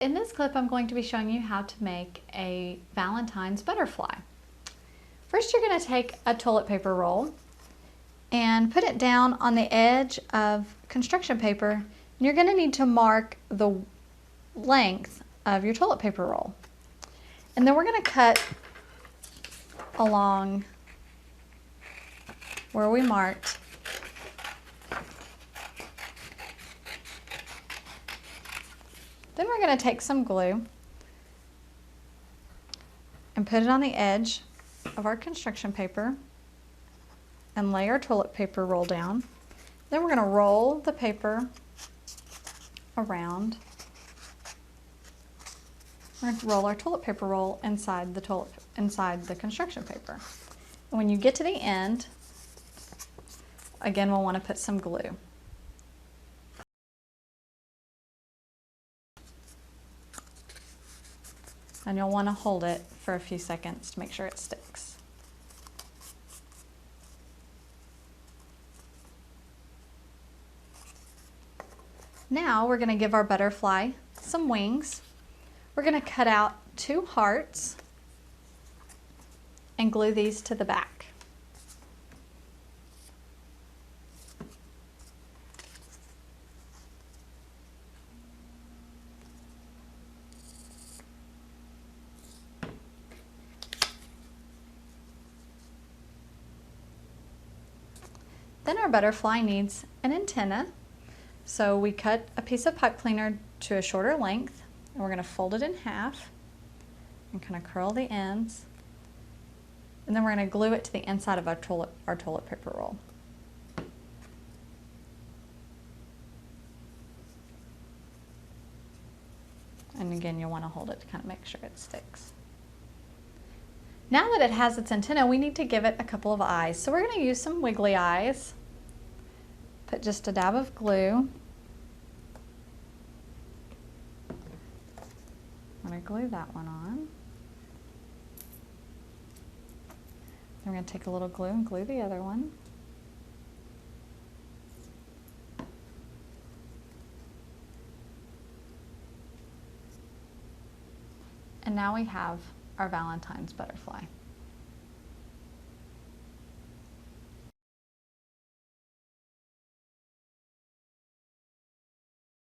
In this clip, I'm going to be showing you how to make a Valentine's butterfly. First, you're going to take a toilet paper roll and put it down on the edge of construction paper. And you're going to need to mark the length of your toilet paper roll. And then we're going to cut along where we marked. Then we're going to take some glue and put it on the edge of our construction paper and lay our toilet paper roll down. Then we're going to roll the paper around. We're going to roll our toilet paper roll inside the construction paper. And when you get to the end, again, we'll want to put some glue. And you'll want to hold it for a few seconds to make sure it sticks. Now we're going to give our butterfly some wings. We're going to cut out 2 hearts and glue these to the back. Then our butterfly needs an antenna. So we cut a piece of pipe cleaner to a shorter length, and we're going to fold it in half and kind of curl the ends. And then we're going to glue it to the inside of our toilet paper roll. And again, you'll want to hold it to kind of make sure it sticks. Now that it has its antenna, we need to give it a couple of eyes. So we're going to use some wiggly eyes. Put just a dab of glue. I'm going to glue that one on. Then we're going to take a little glue and glue the other one. And now we have our Valentine's butterfly.